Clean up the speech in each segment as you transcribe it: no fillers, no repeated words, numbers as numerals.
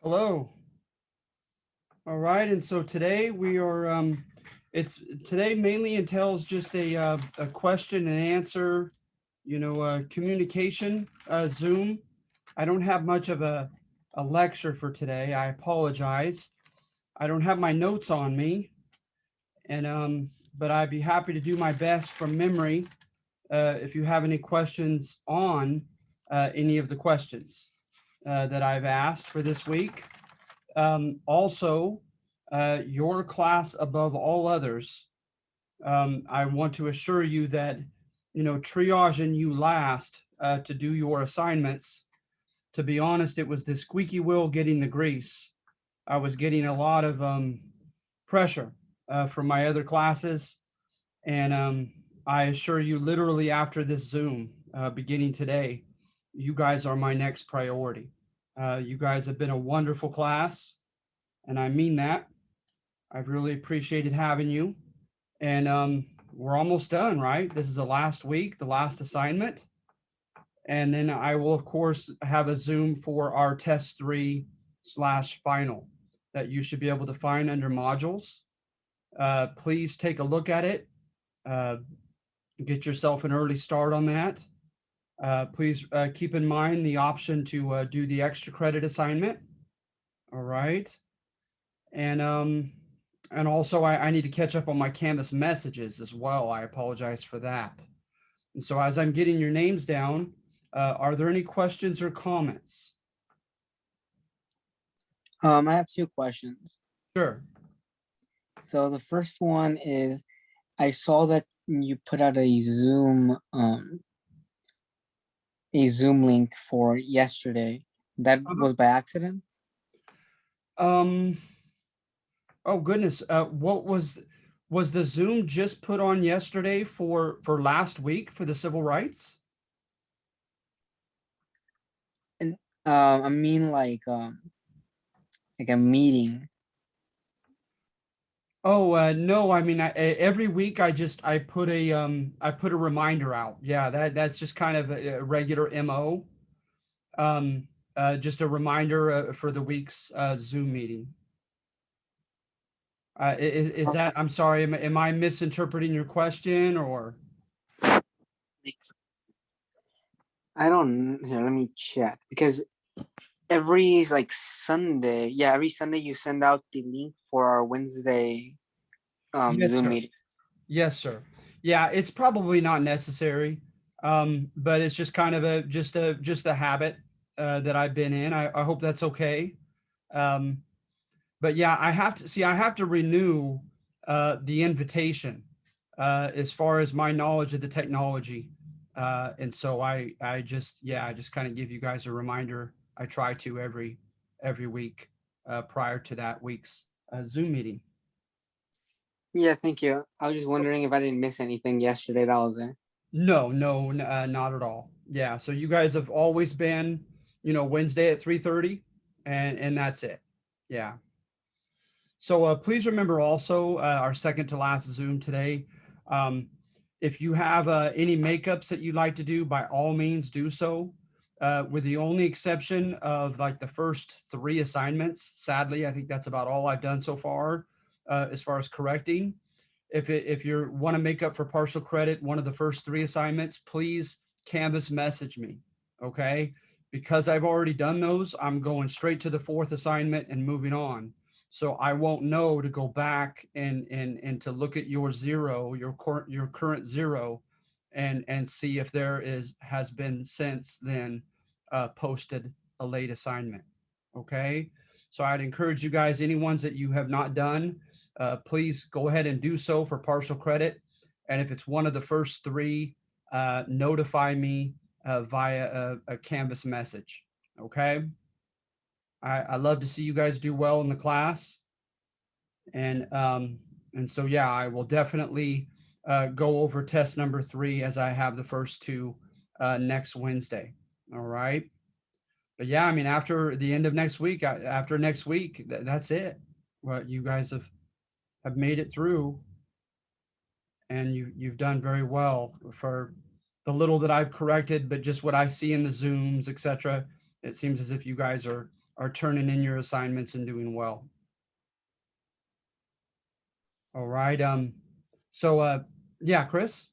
Hello. All right, and so today we are. It's today mainly entails just a question and answer, communication Zoom. I don't have much of a lecture for today. I apologize. I don't have my notes on me, and but I'd be happy to do my best from memory. If you have any questions on any of the questions that I've asked for this week. Also, your class above all others, I want to assure you that, triaging you last to do your assignments. To be honest, it was the squeaky wheel getting the grease. I was getting a lot of pressure from my other classes. And I assure you, literally after this Zoom, beginning today, you guys are my next priority. You guys have been a wonderful class, and I mean that. I've really appreciated having you. And we're almost done, right? This is the last week, the last assignment. And then I will, of course, have a Zoom for our test 3/final that you should be able to find under modules. Please take a look at it. Uh, get yourself an early start on that. Please keep in mind the option to do the extra credit assignment. All right. And also I need to catch up on my Canvas messages as well. I apologize for that. And so as I'm getting your names down, are there any questions or comments? I have two questions. Sure. So the first one is, I saw that you put out a Zoom link for yesterday. That was by accident? Um, oh goodness. What was the Zoom just put on yesterday for last week for the civil rights? And I mean like a meeting. Oh no, I mean every week I put a reminder out. Yeah, that's just kind of a regular MO. Just a reminder for the week's Zoom meeting. Is that, I'm sorry, am I misinterpreting your question or? I don't here, let me check, because every Sunday, every Sunday you send out the link for our Wednesday Yes, Zoom sir. meeting. Yes, sir. Yeah, it's probably not necessary, but it's just kind of just a habit that I've been in. I hope that's okay. Um, but yeah, I have to renew the invitation as far as my knowledge of the technology. And so I just kind of give you guys a reminder. I try to every week prior to that week's Zoom meeting. Yeah, thank you. I was just wondering if I didn't miss anything yesterday. That was it. No, no, not at all. Yeah, so you guys have always been, Wednesday at 3:30, and that's it. Yeah. So please remember also our second to last Zoom today. Um, if you have any makeups that you'd like to do, by all means do so. With the only exception of like the first three assignments. Sadly, I think that's about all I've done so as far as correcting. If you want to make up for partial credit, one of the first three assignments, please Canvas message me. Okay. Because I've already done those, I'm going straight to the fourth assignment and moving on. So I won't know to go back and to look at your zero, your current zero, and see if has been since then posted a late assignment. Okay. So I'd encourage you guys, any ones that you have not done, please go ahead and do so for partial credit. And if it's one of the first three, notify me via a Canvas message. Okay. I love to see you guys do well in the class. And so, yeah, I will definitely go over test number 3 as I have the first two next Wednesday. All right. But yeah, I mean, after the end of next week, after next week, that's it. Well, you guys have made it through, and you've done very well for the little that I've corrected, but just what I see in the Zooms, etc. It seems as if you guys are turning in your assignments and doing well. All right. Yeah, Chris.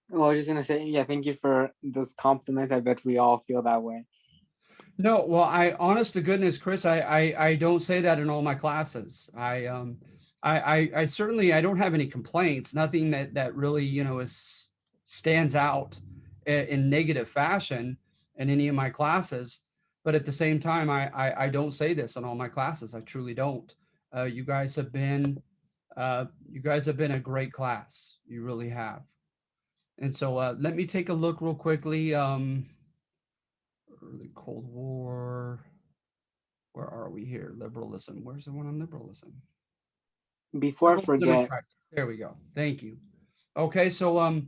Well, I was just gonna say, yeah, thank you for those compliments. I bet we all feel that way. No, well, honest to goodness, Chris, I don't say that in all my classes. I certainly, I don't have any complaints, nothing that really, is stands out in negative fashion in any of my classes. But at the same time, I don't say this in all my classes. I truly don't. You guys have been, you guys have been a great class. You really have. And so let me take a look real quickly. Early Cold War. Where are we here? Liberalism. Where's the one on liberalism? Before I forget, There we go. Thank you. Okay, so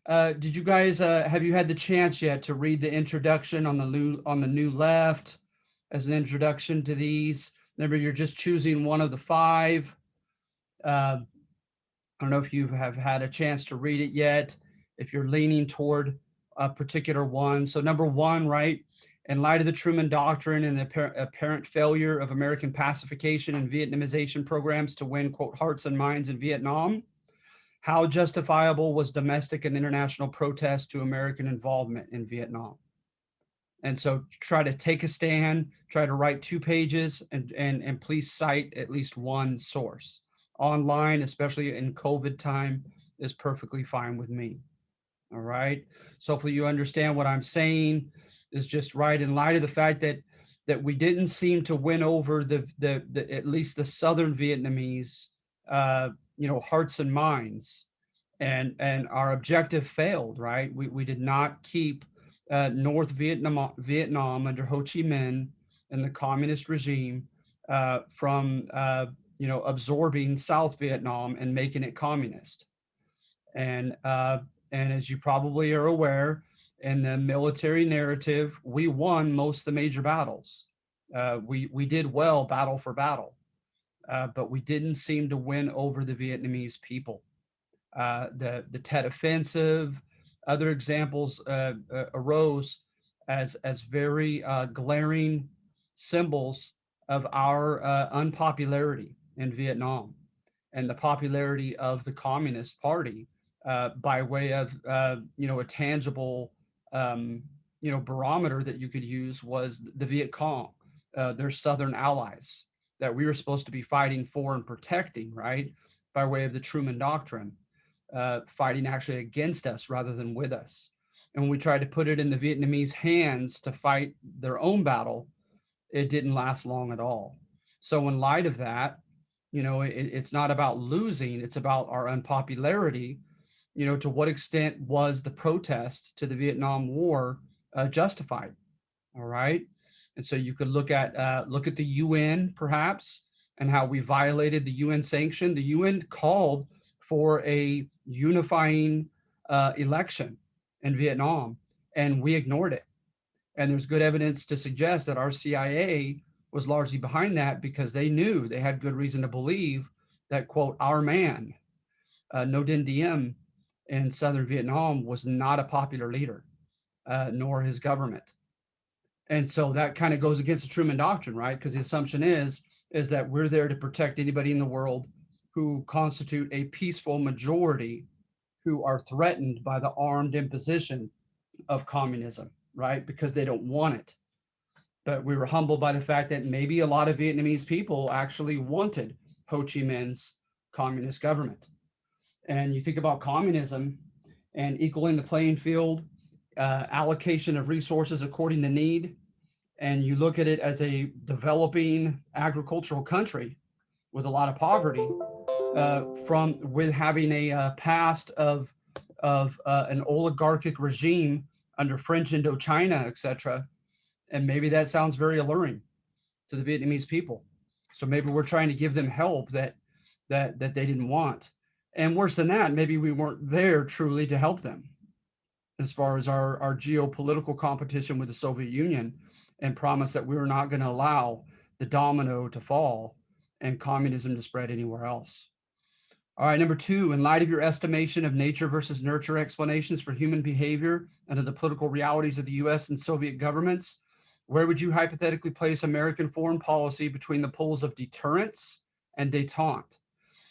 did you guys have you had the chance yet to read the introduction on the new left as an introduction to these? Remember, you're just choosing one of the five. I don't know if you have had a chance to read it yet. If you're leaning toward a particular one, so number one, right? In light of the Truman Doctrine and the apparent failure of American pacification and Vietnamization programs to win, quote, hearts and minds in Vietnam, how justifiable was domestic and international protest to American involvement in Vietnam? And so try to take a stand, try to write 2 pages, and please cite at least one source. Online, especially in COVID time, is perfectly fine with me. All right. So hopefully you understand what I'm saying is just right in light of the fact that we didn't seem to win over the at least the Southern Vietnamese, hearts and minds, and our objective failed. Right. We did not keep North Vietnam under Ho Chi Minh and the communist regime from absorbing South Vietnam and making it communist. And and as you probably are aware, in the military narrative, we won most of the major battles. We did well battle for battle, but we didn't seem to win over the Vietnamese people. The Tet Offensive, other examples arose as very glaring symbols of our unpopularity in Vietnam and the popularity of the Communist Party by way of a tangible barometer that you could use was the Viet Cong, their Southern allies that we were supposed to be fighting for and protecting, right, by way of the Truman Doctrine, fighting actually against us rather than with us. And when we tried to put it in the Vietnamese hands to fight their own battle, it didn't last long at all. So in light of that, it's not about losing, it's about our unpopularity. To what extent was the protest to the Vietnam War justified? All right. And so you could look at the UN perhaps and how we violated the UN sanction. The UN called for a unifying election in Vietnam, and we ignored it. And there's good evidence to suggest that our CIA was largely behind that because they knew, they had good reason to believe that, quote, our man, No Dinh Diem in Southern Vietnam was not a popular leader, nor his government. And so that kind of goes against the Truman Doctrine, right? Because the assumption is that we're there to protect anybody in the world who constitute a peaceful majority who are threatened by the armed imposition of communism, right? Because they don't want it. But we were humbled by the fact that maybe a lot of Vietnamese people actually wanted Ho Chi Minh's communist government. And you think about communism and equaling the playing field, allocation of resources according to need, and you look at it as a developing agricultural country with a lot of poverty, with having a past of an oligarchic regime under French Indochina, etc. And maybe that sounds very alluring to the Vietnamese people. So maybe we're trying to give them help that they didn't want. And worse than that, maybe we weren't there truly to help them as far as our geopolitical competition with the Soviet Union, and promise that we were not going to allow the domino to fall and communism to spread anywhere else. All right, number two, in light of your estimation of nature versus nurture explanations for human behavior and of the political realities of the US and Soviet governments, Where would you hypothetically place American foreign policy between the poles of deterrence and détente?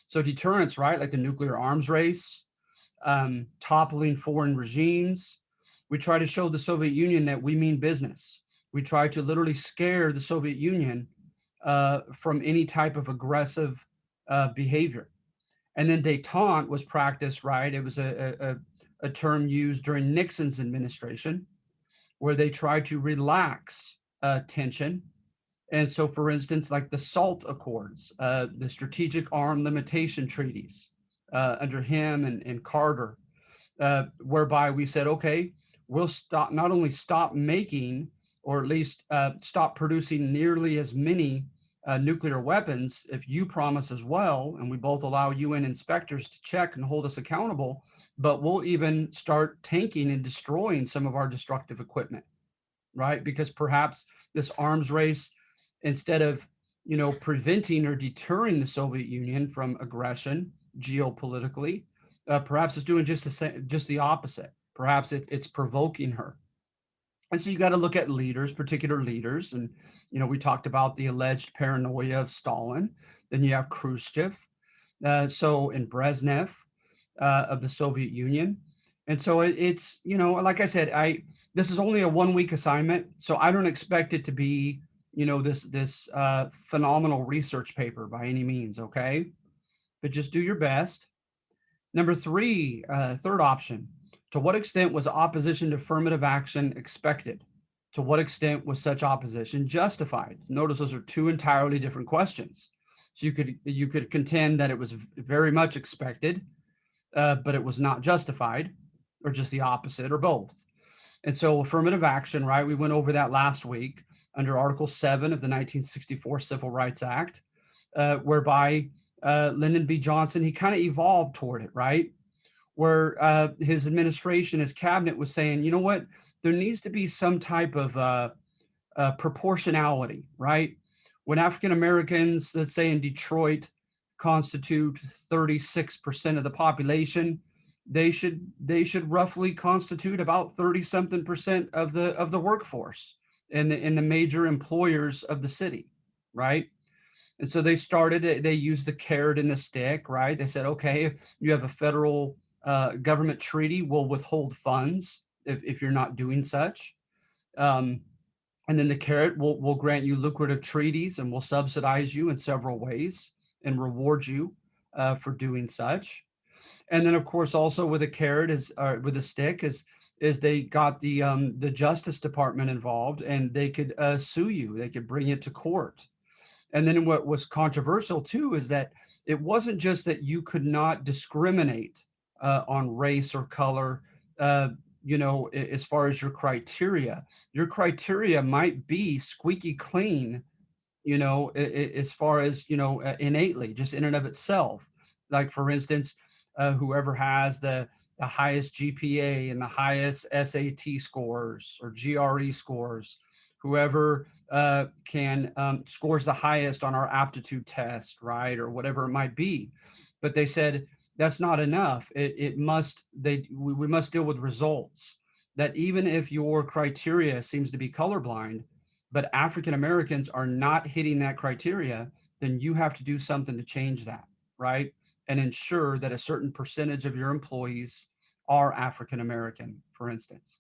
So deterrence, right, like the nuclear arms race, toppling foreign regimes. We try to show the Soviet Union that we mean business. We try to literally scare the Soviet Union from any type of aggressive behavior. And then détente was practiced, right? It was a term used during Nixon's administration where they tried to relax tension. And so, for instance, like the SALT Accords, the Strategic Arm Limitation Treaties under him and Carter, whereby we said, okay, we'll stop, not only stop making, or at least stop producing nearly as many nuclear weapons if you promise as well, and we both allow UN inspectors to check and hold us accountable, but we'll even start tanking and destroying some of our destructive equipment, right? Because perhaps this arms race, instead of preventing or deterring the Soviet Union from aggression geopolitically, perhaps it's doing just the opposite. Perhaps it's provoking her. And so you got to look at leaders, particular leaders, and we talked about the alleged paranoia of Stalin. Then you have Khrushchev, so in Brezhnev of the Soviet Union, and so it's like I said, this is only a 1 week assignment, so I don't expect it to be this phenomenal research paper by any means, okay? But just do your best. Number three, third option. To what extent was opposition to affirmative action expected? To what extent was such opposition justified? Notice those are two entirely different questions. So you could contend that it was very much expected, but it was not justified, or just the opposite, or both. And so affirmative action, right? We went over that last week under Article 7 of the 1964 Civil Rights Act, whereby Lyndon B. Johnson, he kind of evolved toward it, right? Where his administration, his cabinet was saying, you know what, there needs to be some type of proportionality, right? When African Americans, let's say in Detroit, constitute 36% of the population, they should roughly constitute about 30 something percent of the workforce in the major employers of the city, right? And so they used the carrot and the stick, right? They said, okay, if you have a federal government treaty, we'll withhold funds if you're not doing such. And then the carrot will grant you lucrative treaties and will subsidize you in several ways and reward you for doing such. And then, of course, also with a carrot with a stick is they got the Justice Department involved, and they could sue you. They could bring it to court. And then what was controversial too is that it wasn't just that you could not discriminate on race or color, as far as your criteria. Your criteria might be squeaky clean, as far as, innately, just in and of itself. Like, for instance, whoever has the highest GPA and the highest SAT scores or GRE scores, whoever can scores the highest on our aptitude test, right, or whatever it might be. But they said that's not enough. We must deal with results. That even if your criteria seems to be colorblind, but African Americans are not hitting that criteria, then you have to do something to change that, right? And ensure that a certain percentage of your employees are African American, for instance.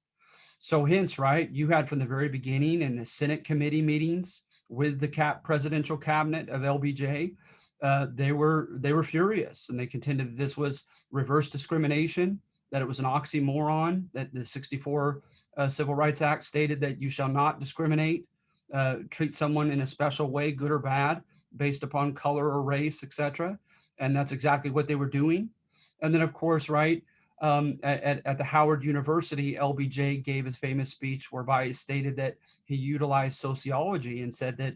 So hence, right, you had from the very beginning in the Senate committee meetings with the presidential cabinet of LBJ, they were furious, and they contended that this was reverse discrimination, that it was an oxymoron, that the 64 Civil Rights Act stated that you shall not discriminate, treat someone in a special way, good or bad, based upon color or race, etc. And that's exactly what they were doing. And then, of course, right, at the Howard University, LBJ gave his famous speech whereby he stated that he utilized sociology and said that,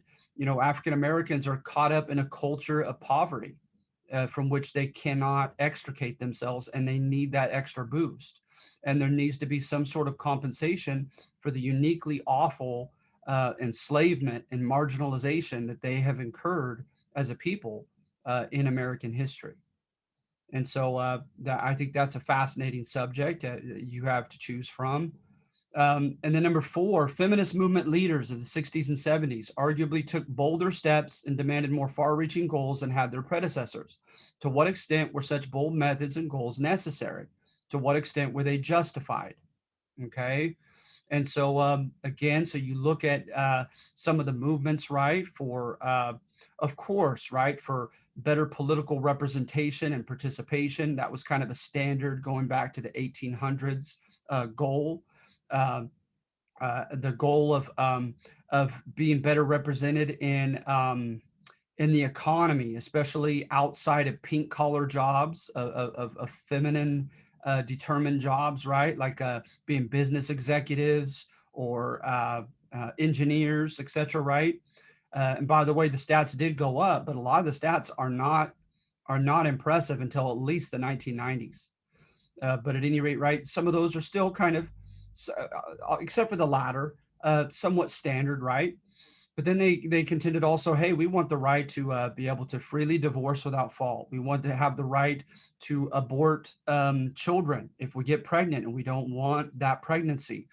African Americans are caught up in a culture of poverty from which they cannot extricate themselves, and they need that extra boost. And there needs to be some sort of compensation for the uniquely awful enslavement and marginalization that they have incurred as a people in American history. And so I think that's a fascinating subject you have to choose from. And then number 4, feminist movement leaders of the 60s and 70s arguably took bolder steps and demanded more far-reaching goals than had their predecessors. To what extent were such bold methods and goals necessary? To what extent were they justified? Okay. And so, again, so you look at some of the movements, right, for, of course, right, for better political representation and participation. That was kind of a standard going back to the 1800s goal. Um, the goal of being better represented in the economy, especially outside of pink collar jobs, of feminine determined jobs, right? Like being business executives or engineers, etc. Right? And by the way, the stats did go up, but a lot of the stats are not impressive until at least the 1990s. But at any rate, right, some of those are still kind of, except for the latter, somewhat standard, right? But then they contended also, hey, we want the right to be able to freely divorce without fault. We want to have the right to abort children if we get pregnant and we don't want that pregnancy.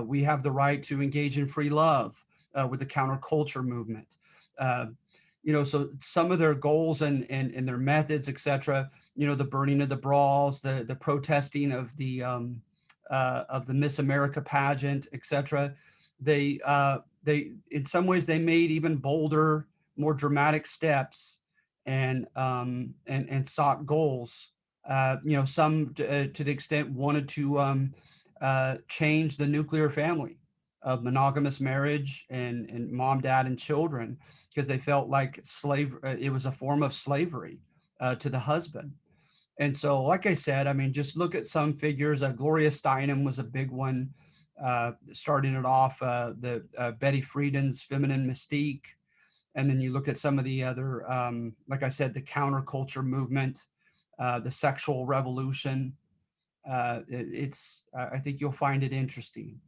We have the right to engage in free love with the counterculture movement. Uh, so some of their goals and their methods, etc. The burning of the bras, the protesting of the Miss America pageant, etc. They in some ways they made even bolder, more dramatic steps and sought goals. Some to the extent wanted to change the nuclear family of monogamous marriage and mom, dad, and children because they felt like it was a form of slavery to the husband. And so, like I said, I mean, just look at some figures. Gloria Steinem was a big one, starting it off. The Betty Friedan's feminine mystique, and then you look at some of the other, like I said, the counterculture movement, the sexual revolution. I think you'll find it interesting.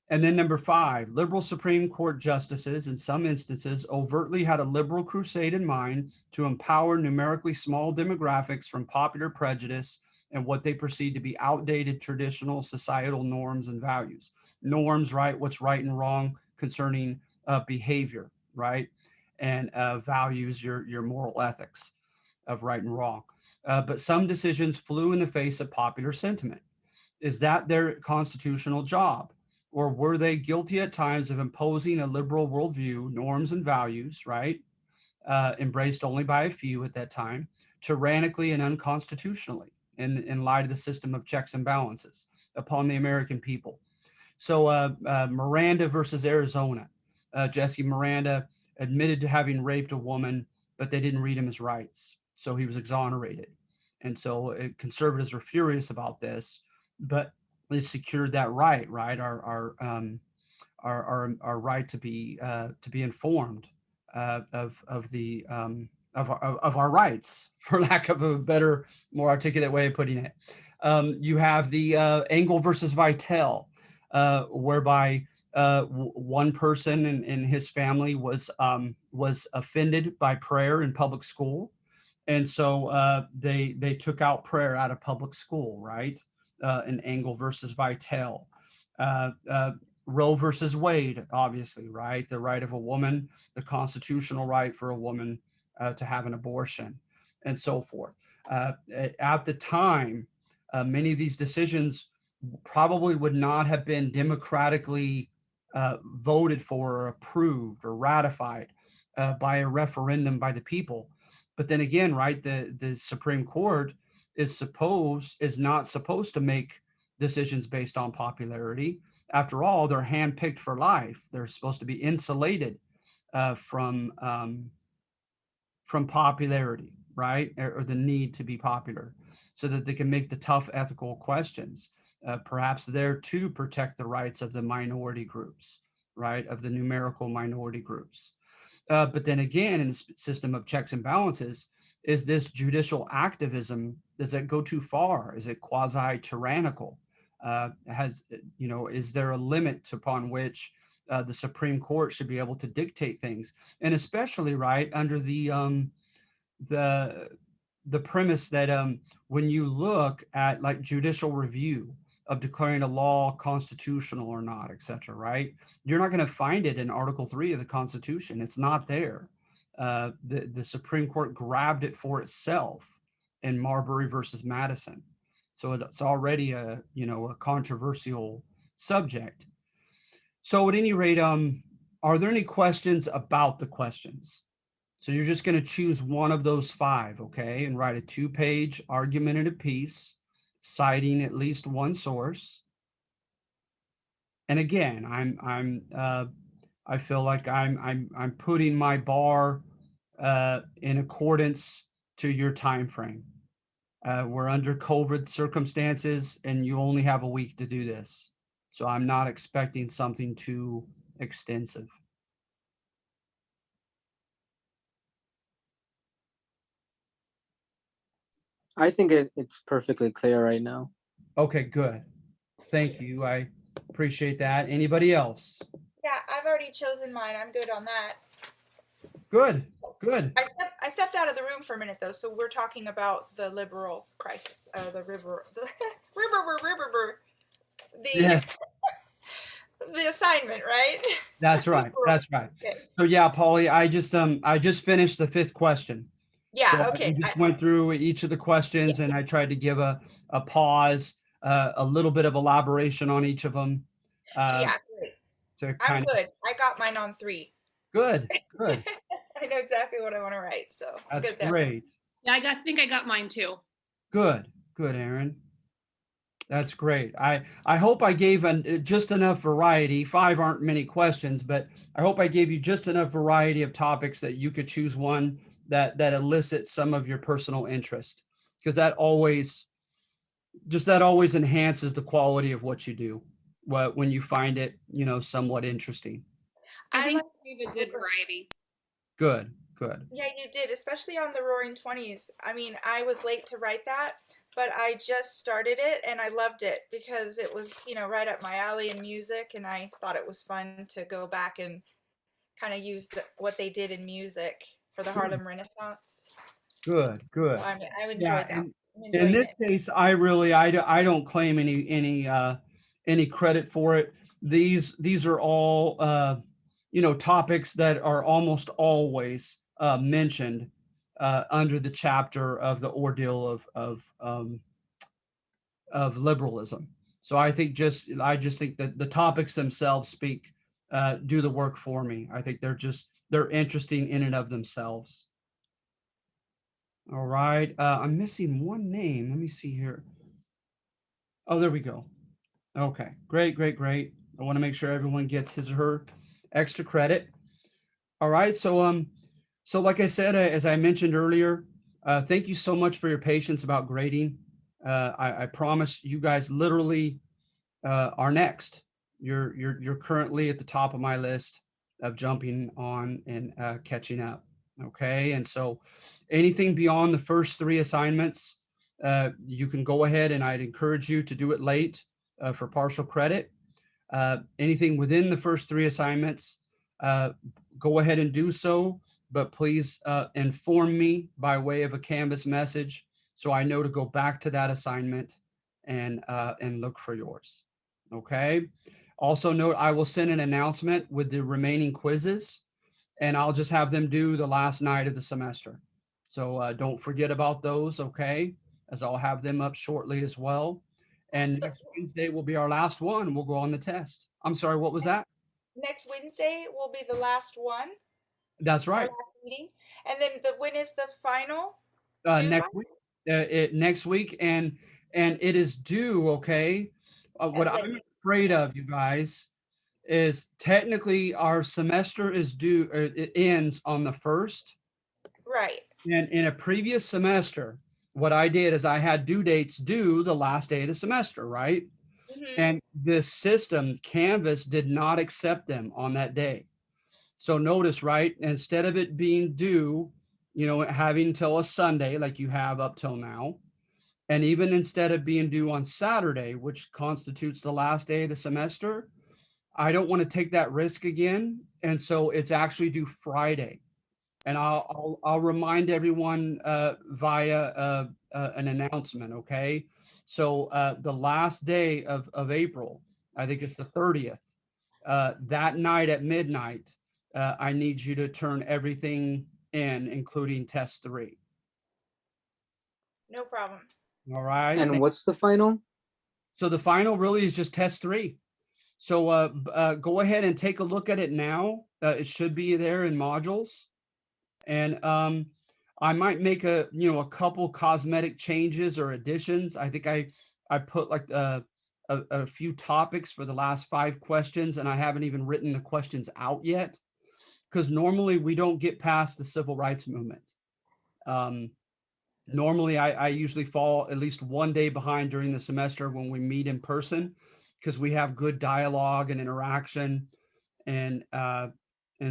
And then number 5, liberal Supreme Court justices in some instances overtly had a liberal crusade in mind to empower numerically small demographics from popular prejudice and what they perceived to be outdated traditional societal norms and values. Norms, right? What's right and wrong concerning behavior, right? And values, your moral ethics of right and wrong. But some decisions flew in the face of popular sentiment. Is that their constitutional job? Or were they guilty at times of imposing a liberal worldview, norms, and values, right? Embraced only by a few at that time, tyrannically and unconstitutionally in light of the system of checks and balances upon the American people. So Miranda versus Arizona. Jesse Miranda admitted to having raped a woman, but they didn't read him his rights. So he was exonerated. And so conservatives were furious about this, but they secured that right, right? Our right to be informed of our rights, for lack of a better, more articulate way of putting it. You have the Engel versus Vitale, whereby one person in his family was offended by prayer in public school, and so they took out prayer out of public school, right? In Engel versus Vitale. Uh, uh, Roe versus Wade, obviously, right? The right of a woman, the constitutional right for a woman to have an abortion, and so forth. At the time, many of these decisions probably would not have been democratically voted for or approved or ratified by a referendum by the people. But then again, right, the Supreme Court is not supposed to make decisions based on popularity. After all, they're handpicked for life. They're supposed to be insulated uh, from um, from popularity, right, or the need to be popular, so that they can make the tough ethical questions. Perhaps there to protect the rights of the minority groups, right, of the numerical minority groups. But then again, in the system of checks and balances, is this judicial activism, does it go too far? Is it quasi tyrannical? Is there a limit upon which the Supreme Court should be able to dictate things? And especially, right, under the the premise that when you look at like judicial review, of declaring a law constitutional or not, etc. Right? You're not going to find it in Article 3 of the Constitution. It's not there. The Supreme Court grabbed it for itself in Marbury versus Madison. So it's already a a controversial subject. So at any rate, are there any questions about the questions? So you're just going to choose one of those five, okay, and write a 2-page argumentative piece, citing at least one source. And again, I feel like I'm putting my bar in accordance to your time frame. We're under COVID circumstances, and you only have a week to do this. So I'm not expecting something too extensive. I think it's perfectly clear right now. Okay, good. Thank you. I appreciate that. Anybody else? Yeah, I've already chosen mine. I'm good on that. Good, good. I stepped out of the room for a minute though, so we're talking about the liberal crisis, the Yeah, the assignment, right? that's right. That's right. Okay. So yeah, Paulie, I just finished the 5th question. Yeah. So Okay. I just went through each of the questions and I tried to give a pause, a little bit of elaboration on each of them. Yeah. Great. To I'm kind of good. I got mine on 3. good. I know exactly what I want to write, so I'm That's good there. great. Yeah, I think I got mine too. Good, Aaron. That's great. I hope I gave just enough variety. 5 aren't many questions, but I hope I gave you just enough variety of topics that you could choose one that elicits some of your personal interest, because that always enhances the quality of what you do. When you find it, somewhat interesting. I think like we have a good variety. Good. Yeah, you did, especially on the Roaring Twenties. I mean, I was late to write that, but I just started it and I loved it because it was, right up my alley in music, and I thought it was fun to go back and kind of use what they did in music for the Harlem Renaissance. Good. So, I mean, I enjoyed that. I'm In enjoying this it. case, I don't claim any credit for it. These are all topics that are almost always mentioned under the chapter of the ordeal of liberalism. So I just think that the topics themselves do the work for me. I think they're interesting in and of themselves. All right. I'm missing one name. Let me see here. Oh, there we go. Okay. Great. I want to make sure everyone gets his or her extra credit. All right. So like I said, as I mentioned earlier, thank you so much for your patience about grading. I promise you guys literally are next. You're currently at the top of my list of jumping on and catching up. Okay. And so anything beyond the first 3 assignments, you can go ahead, and I'd encourage you to do it late for partial credit. Anything within the first 3 assignments, go ahead and do so, but please inform me by way of a Canvas message so I know to go back to that assignment and look for yours. Okay. Also note, I will send an announcement with the remaining quizzes, and I'll just have them do the last night of the semester. So don't forget about those, okay? As I'll have them up shortly as well. And next Wednesday will be our last one. We'll go on the test. I'm sorry, what was that? Next Wednesday will be the last one, That's our right. last meeting, and then when is the final? Next week. Next week, and it is due. Okay. What I'm afraid of, you guys, is technically our semester is due. It ends on the 1st. Right. And in a previous semester, what I did is I had due dates due the last day of the semester, right? Mm-hmm. And this system, Canvas, did not accept them on that day. So notice, right? Instead of it being due, having till a Sunday like you have up till now, and even instead of being due on Saturday, which constitutes the last day of the semester, I don't want to take that risk again. And so it's actually due Friday. And I'll remind everyone via an announcement, okay? So the last day of April, I think it's the 30th, that night at midnight, I need you to turn everything in, including test 3. No problem. All right. And what's the final? So the final really is just test 3. So go ahead and take a look at it now. It should be there in modules. And I might make a couple cosmetic changes or additions. I think I put like a few topics for the last 5 questions, and I haven't even written the questions out yet, because normally we don't get past the civil rights movement. Normally I usually fall at least 1 day behind during the semester when we meet in person, because we have good dialogue and interaction, and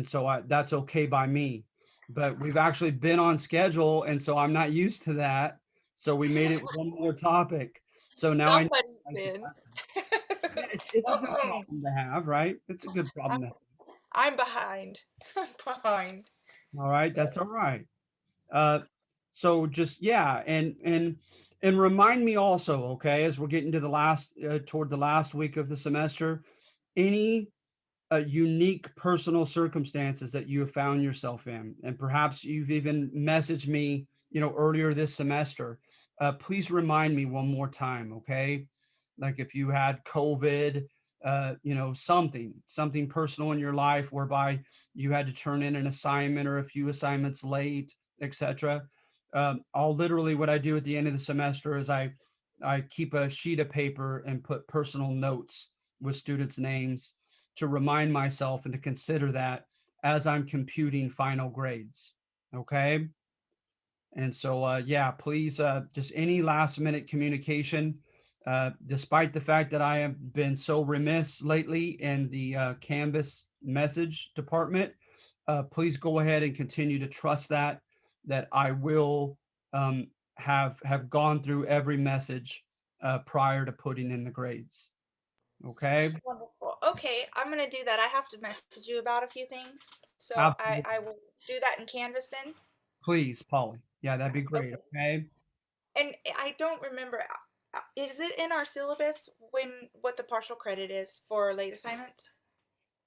so that's okay by me. But we've actually been on schedule, and so I'm not used to that. So we made it one more topic. So now I know Somebody's I can been. pass it. Yeah, it's a good problem to have, right? It's a good problem to have. I'm behind. I'm behind. All right, that's all right. So just yeah, and remind me also, okay, as we're getting to the last toward the last week of the semester, any unique personal circumstances that you have found yourself in, and perhaps you've even messaged me, earlier this semester. Please remind me one more time, okay? Like if you had COVID, something personal in your life whereby you had to turn in an assignment or a few assignments late, etc. I'll literally, what I do at the end of the semester is I keep a sheet of paper and put personal notes with students' names to remind myself and to consider that as I'm computing final grades. Okay. And so, yeah, please, just any last minute communication, despite the fact that I have been so remiss lately in the Canvas message department, please go ahead and continue to trust that I will have gone through every message prior to putting in the grades. Okay. Wonderful. Okay, I'm gonna do that. I have to message you about a few things, so I Absolutely. I will do that in Canvas then. Please, Polly. Yeah, that'd be great. Okay. Okay. And I don't remember. Is it in our syllabus what the partial credit is for late assignments?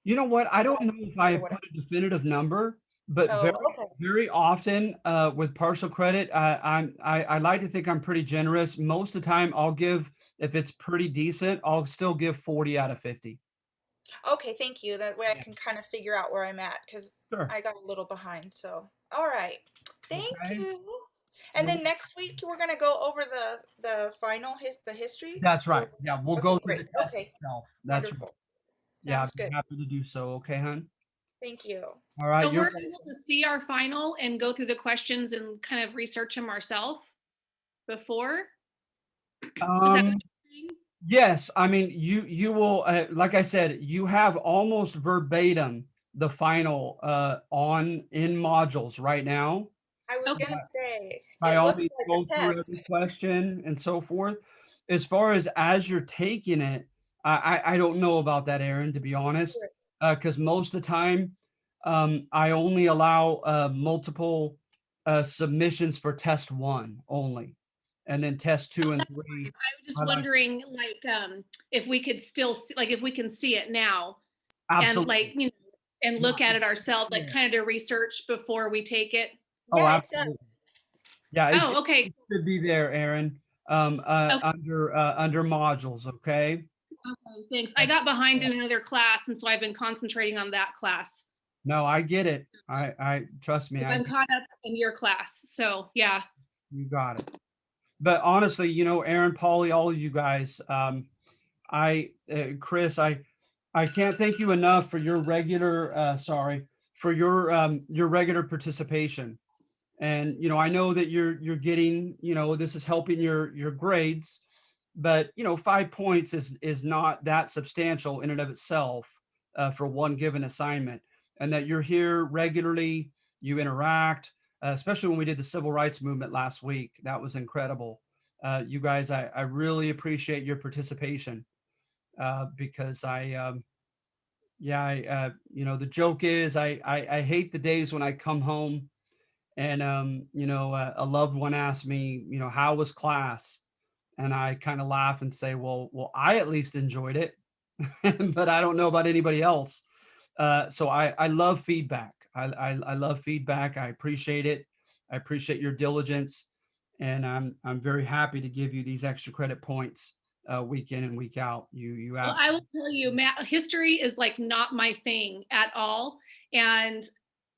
You know what? I Or don't know if I or put whatever. a definitive number, but very, Oh, okay. very often with partial credit, I like to think I'm pretty generous. Most of the time, I'll give, if it's pretty decent, I'll still give 40 out of 50. Okay, thank you. That way I Yeah, can kind of figure out where I'm at because sure. I got a little behind. So, all right. Thank Okay. you. And You're then next week we're gonna go over the final the history. That's Or right. Yeah, we'll okay, go through great. the test Okay, itself. That's right. wonderful. Yeah, Sounds I'd be good. happy to do so. Okay, hon. Thank you. All right. So You're we're able to see our final and go through the questions and kind of research them ourselves before. Is that what um you're saying? yes, I mean you will like I said, you have almost verbatim the final on in modules right now. I was Okay. gonna say By it all looks means, like go a through every test. question and so forth. As far as you're taking it, I don't know about that, Aaron, to be honest, because most of the time I only allow multiple submissions for test 1 only, and then test 2 and 3. I was just I like wondering, like, if we could still like if we can see it now and like absolutely. and Yeah, look at it ourselves, like yeah. kind of do research before we take it. Oh, Yeah, it's up. absolutely. Yeah, Oh, okay. it should be there, Aaron, Okay. under modules. Okay. Okay, thanks. I got behind in another class, and so I've been concentrating on that class. No, I get it. I trust me. So I'm caught up in your class. So yeah. You got it. But honestly, Aaron, Paulie, all of you guys, Chris, I can't thank you enough for your regular, for your regular participation. And, I know that you're getting, this is helping your grades, but, 5 points is not that substantial in and of itself, for one given assignment, and that you're here regularly, you interact, especially when we did the civil rights movement last week. That was incredible. You guys, I really appreciate your participation, because yeah, the joke is I hate the days when I come home and, a loved one asks me, how was class? And I kind of laugh and say, well, I at least enjoyed it, but I don't know about anybody else. So I love feedback. I love feedback. I appreciate it. I appreciate your diligence, and I'm very happy to give you these extra credit points week in and week out. You Well, I will absolutely. tell you, Matt, history is like not my thing at all. And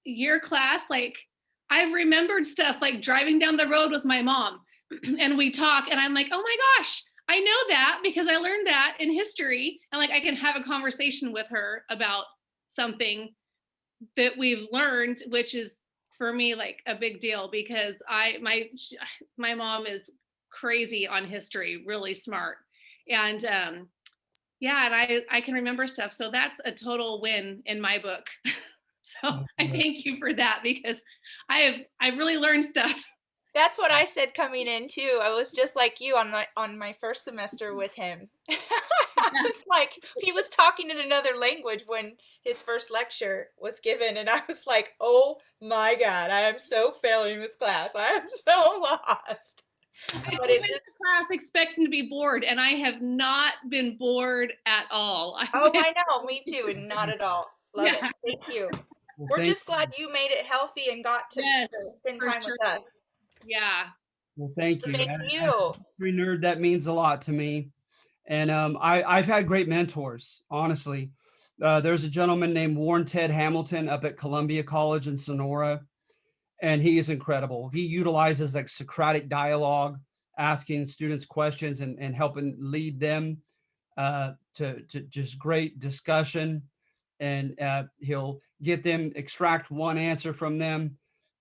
your class, like I remembered stuff like driving down the road with my mom and we talk and I'm like, oh my gosh, I know that because I learned that in history. And like I can have a conversation with her about something that we've learned, which is for me like a big deal because my mom is crazy on history, really smart. And yeah, and I can remember stuff. So that's a total win in my book. So I thank you for that because I really learned stuff. That's what I said coming in too. I was just like you on my first semester with him. I was like, he was talking in another language when his first lecture was given, and I was like, oh my God, I am so failing this class. I am so lost. I But came it into just, class expecting to be bored, and I have not been bored at all. oh, I know, me too, and not at all. Love it. Yeah, Thank you. Well, We're thank just glad you made it healthy and got to yes, spend for time sure. with us. Yeah. well, thank So you. thank As a you. history nerd, that means a lot to me. And I've had great mentors, honestly. There's a gentleman named Warren Ted Hamilton up at Columbia College in Sonora, and he is incredible. He utilizes like Socratic dialogue, asking students questions and helping lead them to just great discussion. And he'll get them, extract one answer from them,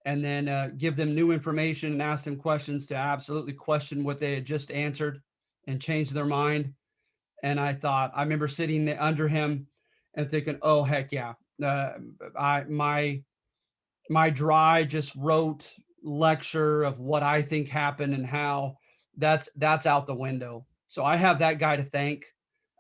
and then give them new information and ask them questions to absolutely question what they had just answered and change their mind. And I remember sitting there under him and thinking, oh heck yeah, I my dry just wrote lecture of what I think happened and how that's out the window. So I have that guy to thank.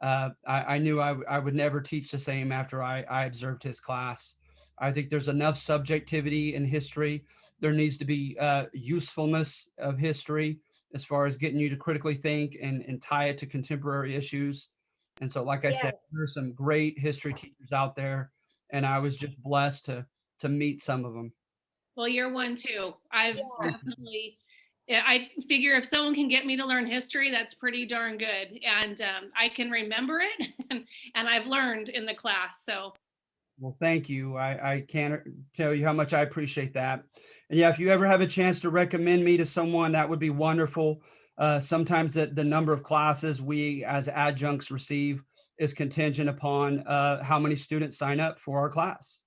I knew I would never teach the same after I observed his class. I think there's enough subjectivity in history. There needs to be usefulness of history as far as getting you to critically think and tie it to contemporary issues. And so, like I said, Yes. there's some great history teachers out there, and I was just blessed to meet some of them. Well, you're one too. I've Yeah. definitely, yeah, I figure if someone can get me to learn history, that's pretty darn good. And I can remember it and I've learned in the class. So Well, thank you. I can't tell you how much I appreciate that. And yeah, if you ever have a chance to recommend me to someone, that would be wonderful. Sometimes the number of classes we as adjuncts receive is contingent upon how many students sign up for our class.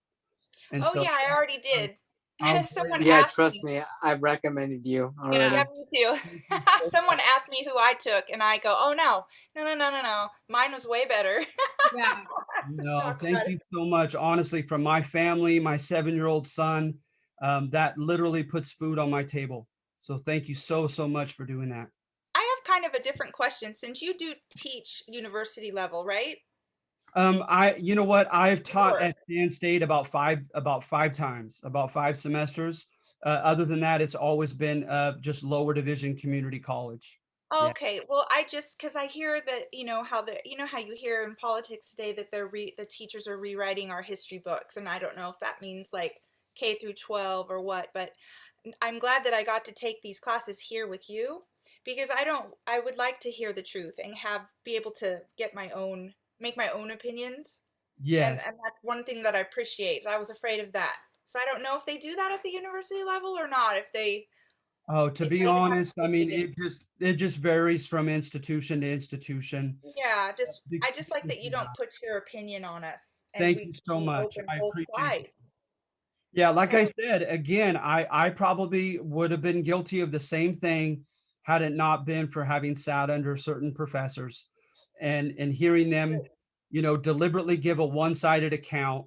And Oh so yeah, I already uh, did. I'll Someone gladly. Yeah, asked trust me. me, I recommended you yeah, Yeah, already. me too. Thank you so Someone much. asked me who I took, and I go, "Oh no, no, no, no, no, no. Mine was way better." yeah. So No, talk thank about it. you so much. Honestly, from my family, my 7-year-old son, that literally puts food on my table. So thank you so much for doing that. I have kind of a different question since you do teach university level, right? You know what? I've taught Or at Stan State about five times, about 5 semesters. Other than that, it's always been just lower division community college. Yeah. okay, well, I just because I hear that how you hear in politics today that the teachers are rewriting our history books, and I don't know if that means like K through 12 or what, but I'm glad that I got to take these classes here with you because I would like to hear the truth and be able to make my own opinions. And Yes. and that's one thing that I appreciate. I was afraid of that. So I don't know if they do that at the university level or not, Oh, to if be they have honest, I mean, opinions. it just varies from institution to institution. Yeah, Big- I just like that you don't put your opinion on us and Thank we you can so be much. open I both appreciate it. sides. Yeah, like I Yeah. said, again, I probably would have been guilty of the same thing had it not been for having sat under certain professors and hearing them, deliberately give a one-sided account.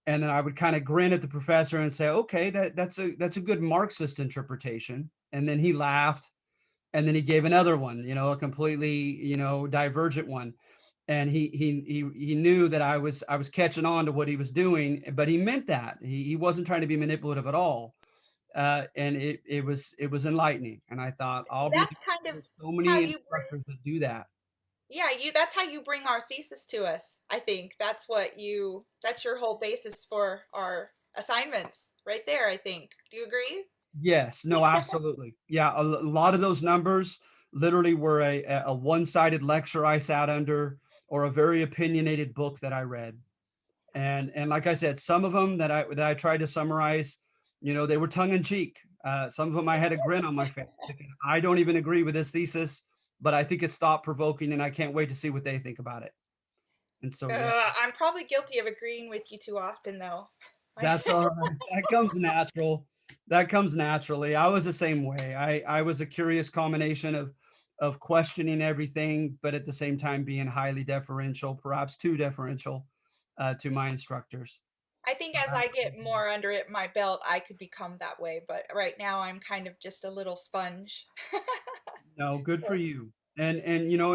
And then I would kind of grin at the professor and say, okay, that's a good Marxist interpretation. And then he laughed, and then he gave another one, a completely, divergent one. And he knew that I was catching on to what he was doing, but he meant that. He wasn't trying to be manipulative at all. and it was enlightening. And I thought, I'll be That's kind of there's so how many you bring, instructors that do that. yeah, that's how you bring our thesis to us. I think that's your whole basis for our assignments right there, I think. Do you agree? Yes, no, absolutely. Yeah, lot of those numbers literally were a one-sided lecture I sat under, or a very opinionated book that I read. And like I said, some of them that I tried to summarize, they were tongue in cheek. Some of them I had a grin on my face. Thinking, I don't even agree with this thesis, but I think it's thought provoking, and I can't wait to see what they think about it. And so, yeah, I'm probably guilty of agreeing with you too often, though. that's all right. That comes natural. That comes naturally. I was the same way. I was a curious combination of questioning everything, but at the same time being highly deferential, perhaps too deferential, to my instructors. I think as I get more under my belt, I could become that way. But right now, I'm kind of just a little sponge. No, good for So, you. And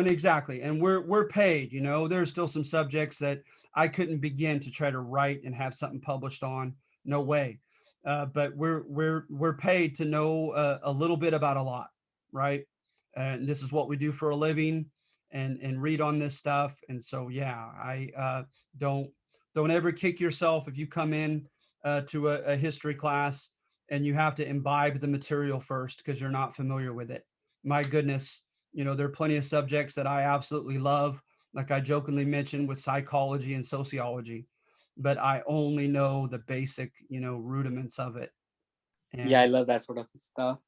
exactly. And we're paid, there's still some subjects that I couldn't begin to try to write and have something published on. No way. But we're paid to know a little bit about a lot, right? And this is what we do for a living, and read on this stuff. And so, yeah, I don't don't ever kick yourself if you come in to a history class and you have to imbibe the material first because you're not familiar with it. My goodness, there are plenty of subjects that I absolutely love, like I jokingly mentioned with psychology and sociology, but I only know the basic, rudiments of it. Yeah, I And love that sort of stuff.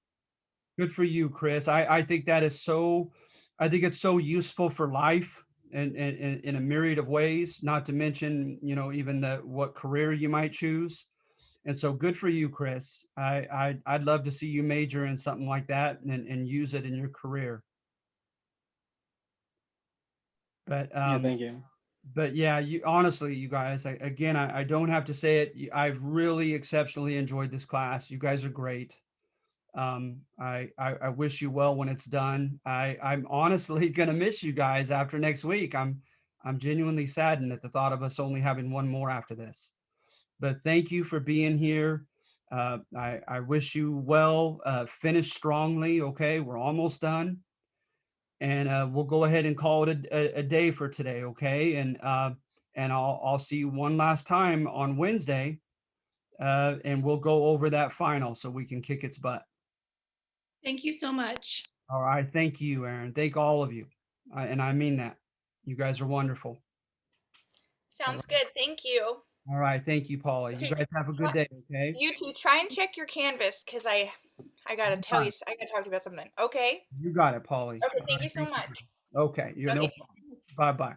good for you, Chris. I think that is so, I think it's so useful for life and in a myriad of ways, not to mention, even what career you might choose. And so good for you, Chris. I'd love to see you major in something like that and use it in your career. But Yeah, thank you. but yeah, you honestly, you guys, again, I don't have to say it. I've really exceptionally enjoyed this class. You guys are great. I wish you well when it's done. I'm honestly gonna miss you guys after next week. I'm genuinely saddened at the thought of us only having one more after this. But thank you for being here. I wish you well. Finish strongly. Okay, we're almost done, and we'll go ahead and call it a day for today. Okay, and I'll see you one last time on Wednesday, and we'll go over that final so we can kick its butt. Thank you so much. All right, thank you, Aaron. Thank all of you, and I mean that. You guys are wonderful. sounds good. Thank you. All right, thank you, Paula. You Okay, guys have a good day. Okay. you two try and check your canvas because I gotta tell you, I gotta talk to you about something. Okay. You got it, Paulie. Okay. All Thank you right, so thank you. much. Okay, you're no Okay. problem. Bye bye.